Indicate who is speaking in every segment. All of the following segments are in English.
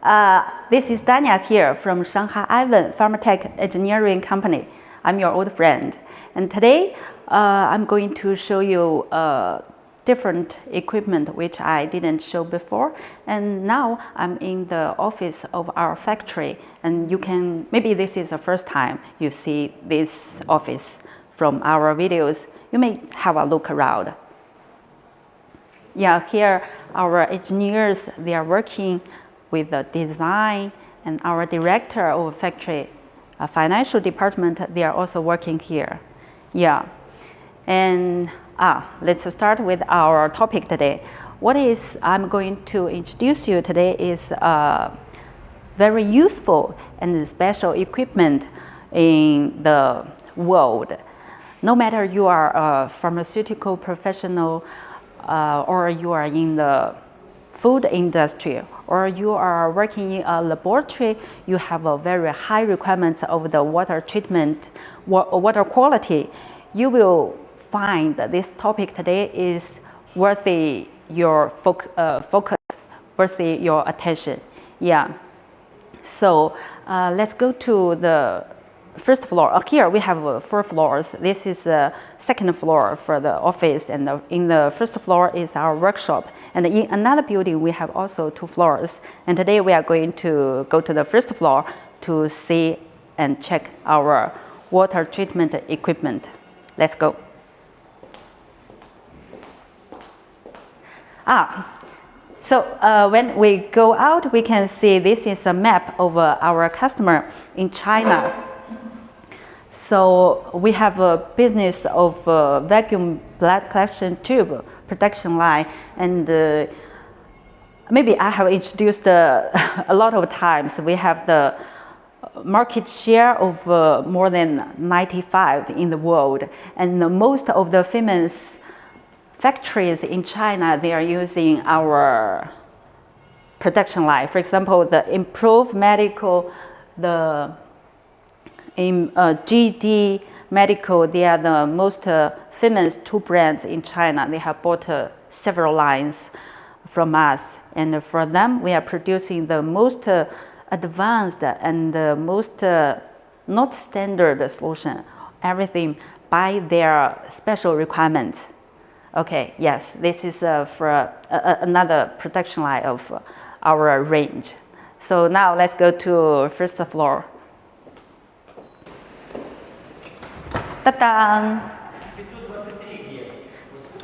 Speaker 1: This is Dania here from Shanghai Ivan Pharmatech Engineering Company. I'm your old friend. And today I'm going to show you different equipment which I didn't show before. And now I'm in the office of our factory. And you can, maybe this is the first time you see this office from our videos. You may have a look around. Yeah, here our engineers, they are working with the design, and our director of factory, financial department, they are also working here. Yeah, and let's start with our topic today. I'm going to introduce you today is very useful and special equipment in the world. No matter you are a pharmaceutical professional or you are in the food industry, or you are working in a laboratory, you have a very high requirements of the water treatment, water quality. You will find that this topic today is worthy your focus, worthy your attention. Yeah. So let's go to the first floor. Here we have 4 floors. This is the second floor for the office, and in the first floor is our workshop. And in another building we have also 2 floors. And today we are going to go to the first floor to see and check our water treatment equipment. Let's go. So when we go out, we can see this is a map of our customer in China. So we have a business of vacuum blood collection tube production line, and maybe I have introduced a lot of times. We have the market share of more than 95 in the world, and most of the famous factories in China, they are using our production line. For example, the Improved Medical, the GD Medical, they are the most famous 2 brands in China. They have bought several lines from us, and for them we are producing the most advanced and the most not standard solution, everything by their special requirements. Okay, yes, this is for another production line of our range. So now let's go to first floor. Ta-da!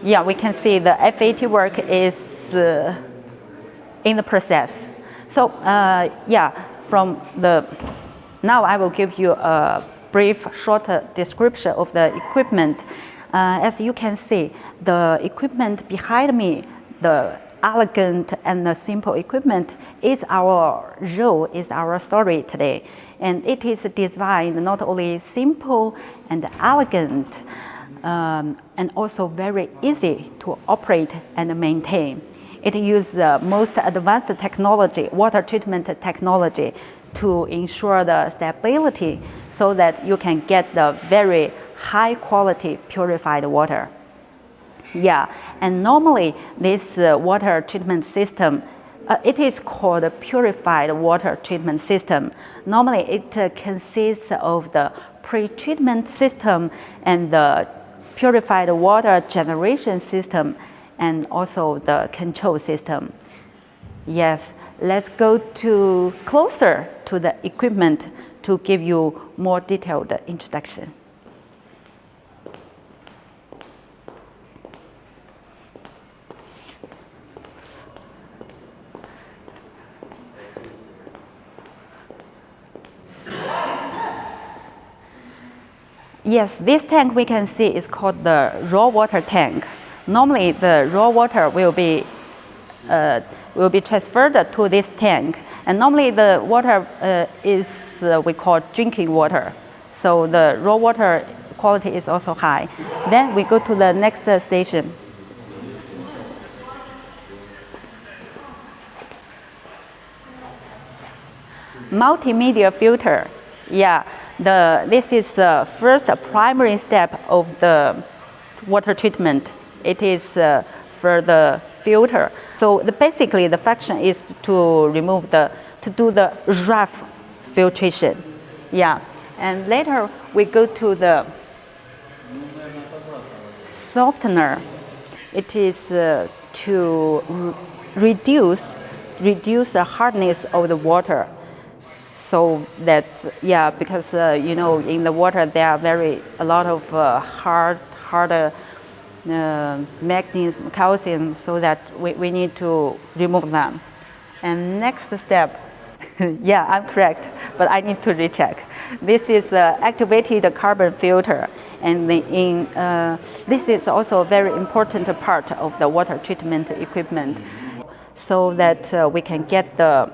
Speaker 1: Yeah, we can see the FAT work is in the process. So yeah, now I will give you a brief, short description of the equipment. As you can see, the equipment behind me, the elegant and the simple equipment is our role, is our story today. And it is designed not only simple and elegant, and also very easy to operate and maintain. It uses the most advanced technology, water treatment technology, to ensure the stability so that you can get the very high quality purified water. Yeah, and normally this water treatment system, it is called a purified water treatment system. Normally it consists of the pre-treatment system and the purified water generation system, and also the control system. Yes, let's go closer to the equipment to give you more detailed introduction. Yes, this tank we can see is called the raw water tank. Normally the raw water will be transferred to this tank, and normally the water is we call drinking water. So the raw water quality is also high. Then we go to the next station. Multimedia filter. Yeah. This is the first primary step of the water treatment. It is for the filter. So basically the function is to to do the rough filtration. Yeah, and later we go to the softener. It is to reduce the hardness of the water, so that because in the water there are a lot of hard magnesium, calcium, so that we need to remove them. And next step, yeah, I'm correct, but I need to recheck. This is activated carbon filter, and this is also a very important part of the water treatment equipment, so that we can get the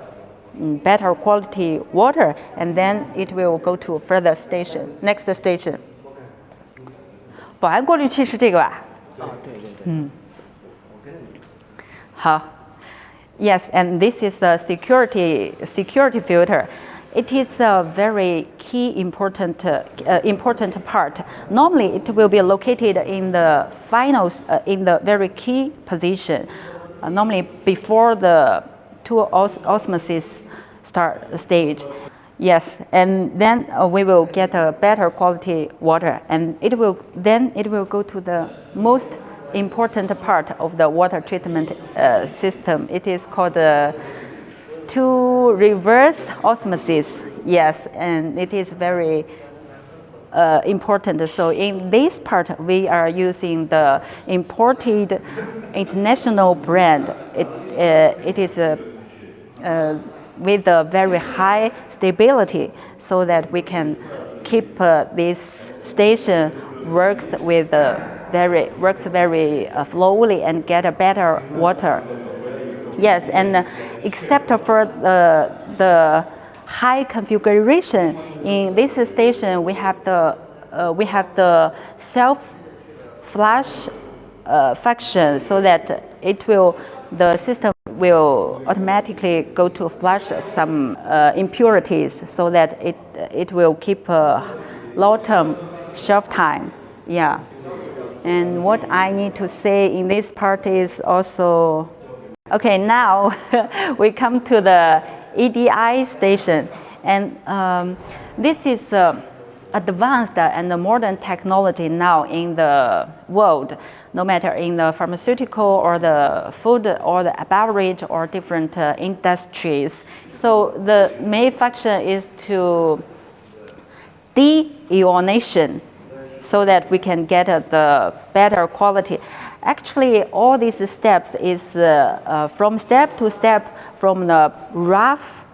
Speaker 1: better quality water, and then it will go to further station, next station. 保安过滤器是这个吧？对。好。Yes, and this is the security filter. It is a very key important part. Normally, it will be located in the finals, in the very key position. Normally, before the two osmosis stage. Yes, and then we will get a better quality water, and it will go to the most important part of the water treatment system. It is called two reverse osmosis. Yes, and it is very important. So in this part, we are using the imported international brand. It is with a very high stability, so that we can keep this station works very slowly and get a better water. Yes, and except for the high configuration in this station, we have the self flush function, so that the system will automatically go to flush some impurities, so that it will keep a long-term shelf time. Yeah. And what I need to say in this part is also, okay, now we come to the EDI station, and this is advanced and modern technology now in the world, no matter in the pharmaceutical or the food or the beverage or different industries. So the main function is to deionization, so that we can get the better quality. Actually, all these steps is from step to step, from the rough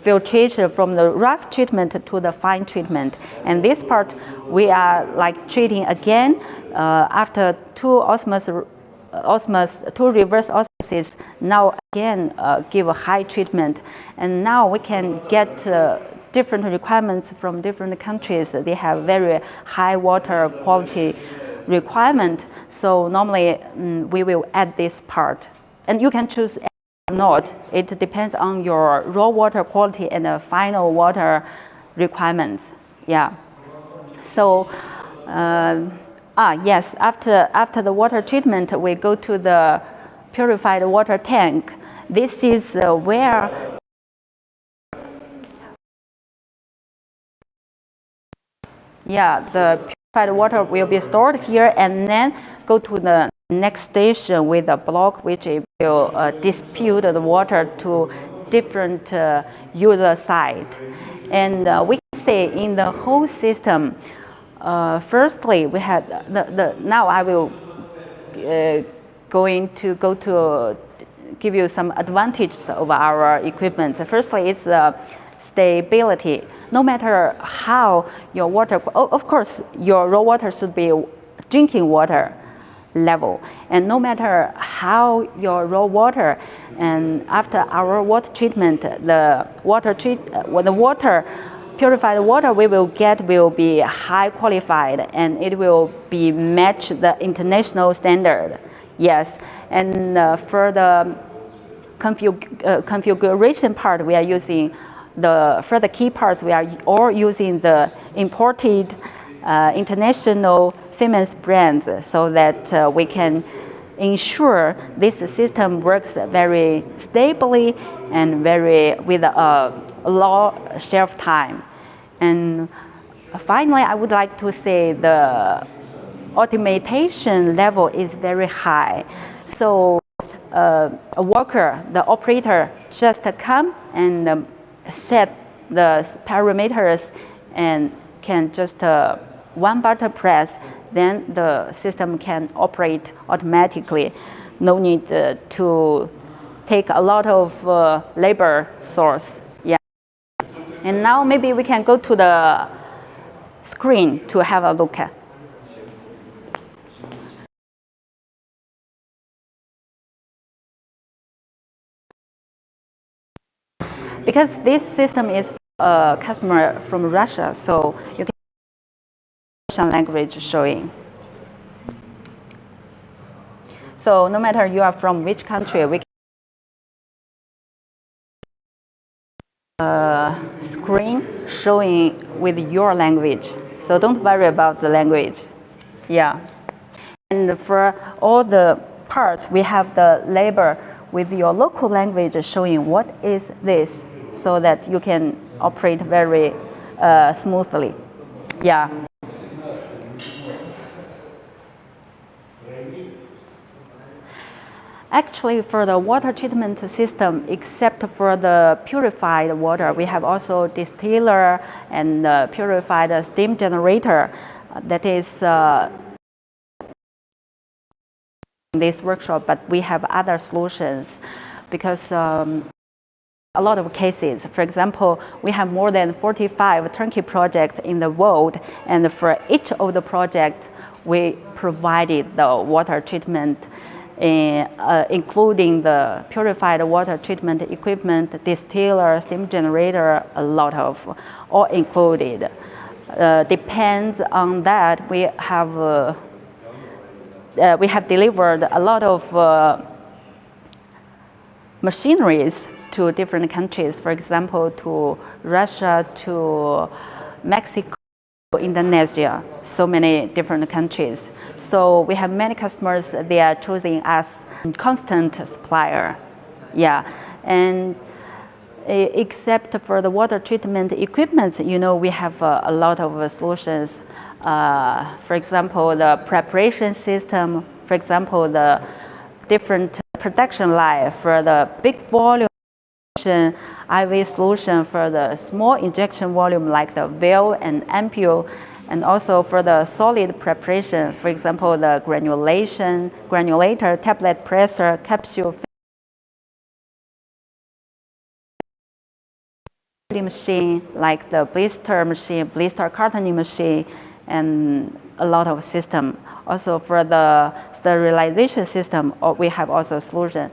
Speaker 1: filtration, from the rough treatment to the fine treatment. And this part, we are like treating again after two reverse osmosis. Now again, give a high treatment, and now we can get different requirements from different countries. They have very high water quality requirement. So normally we will add this part, and you can choose or not. It depends on your raw water quality and the final water requirements. Yeah. So yes, after the water treatment, we go to the purified water tank. This is where the purified water will be stored here, and then go to the next station with a block which will distribute the water to different user site. And we can say in the whole system, firstly, we had now I will going to go to give you some advantages of our equipment. Firstly, it's stability. No matter how your water, of course, your raw water should be drinking water level, and no matter how your raw water, and after our water treatment, the purified water we will get will be high qualified, and it will be match the international standard. Yes, and for the configuration part, we are using for the key parts, we are all using the imported international famous brands, so that we can ensure this system works very stably and with a low shelf time. And finally, I would like to say the automation level is very high. So a worker, the operator, just come and set the parameters and can just one button press, then the system can operate automatically. No need to take a lot of labor source. Yeah. And now maybe we can go to the screen to have a look at. Because this system is a customer from Russia, so you can Russian language showing. So no matter you are from which country, we can screen showing with your language. So don't worry about the language. Yeah. And for all the parts, we have the label with your local language showing what is this, so that you can operate very smoothly. Yeah. Actually, for the water treatment system, except for the purified water, we have also distiller and purified steam generator. That is this workshop, but we have other solutions because a lot of cases. For example, we have more than 45 turnkey projects in the world, and for each of the projects, we provided the water treatment, including the purified water treatment equipment, distiller, steam generator, a lot of, all included. Depends on that, we have delivered a lot of machineries to different countries, for example, to Russia, to Mexico, Indonesia, so many different countries. So we have many customers, they are choosing us constant supplier. Yeah, and except for the water treatment equipment, we have a lot of solutions. For example, the preparation system, for example, the different production line for the big volume IV solution, for the small injection volume like the vial and ampule, and also for the solid preparation, for example, the granulator, tablet presser, capsule machine, like the blister machine, blister cartoning machine, and a lot of system. Also for the sterilization system, we have also solution.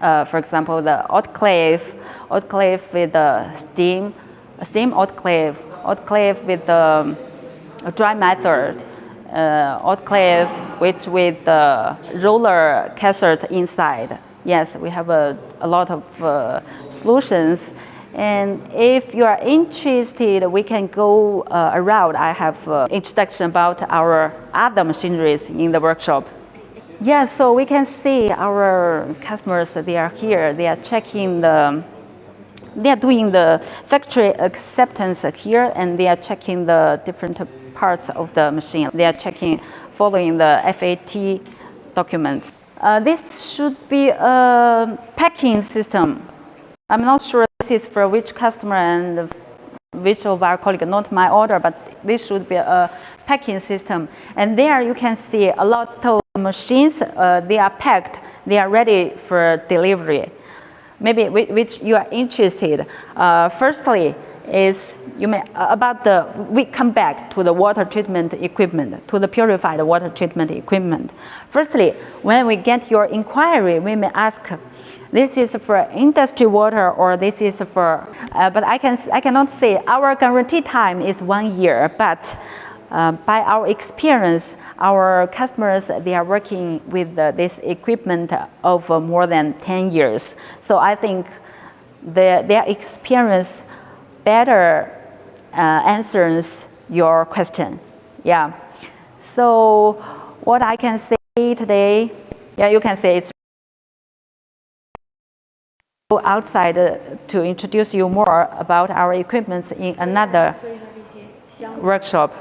Speaker 1: For example, the autoclave with the steam autoclave with the dry method, autoclave with the roller cassette inside. Yes, we have a lot of solutions. And if you are interested, we can go around. I have introduction about our other machineries in the workshop. Yeah, so we can see our customers, they are here, they are checking they are doing the factory acceptance here, and they are checking the different parts of the machine. They are checking, following the FAT documents. This should be a packing system. I'm not sure this is for which customer and which of our colleagues, not my order, but this should be a packing system. And there you can see a lot of machines, they are packed, they are ready for delivery. Maybe which you are interested. Firstly, is we come back to the water treatment equipment, to the purified water treatment equipment. Firstly, when we get your inquiry, we may ask, this is for industry water or this is for, but I cannot say our guarantee time is 1 year, but by our experience, our customers, they are working with this equipment of more than 10 years. So I think their experience better answers your question. Yeah. So what I can say today, Yeah, you can see it's go outside to introduce you more about our equipment in another workshop.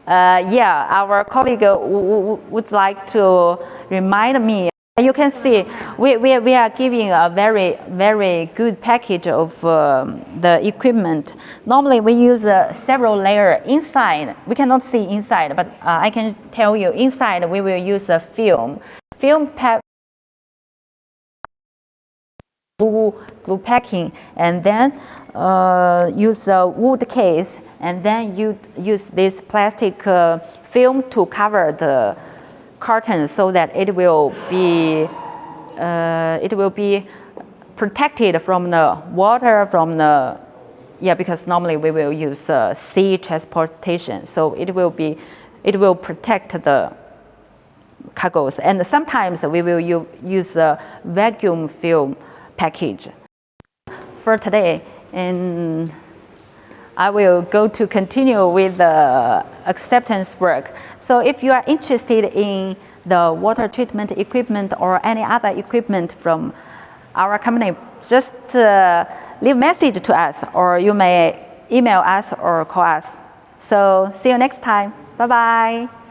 Speaker 1: Yeah, our colleague would like to remind me. You can see we are giving a very good package of the equipment. Normally we use several layers inside. We cannot see inside, but I can tell you inside we will use a film glue packing, and then use a wood case, and then you use this plastic film to cover the carton so that it will be protected from the water, from the because normally we will use sea transportation, so it will protect the cargoes, and sometimes we will use a vacuum film package. For today, and I will go to continue with the acceptance work. So if you are interested in the water treatment equipment or any other equipment from our company, just leave message to us, or you may email us or call us. So see you next time. Bye-bye.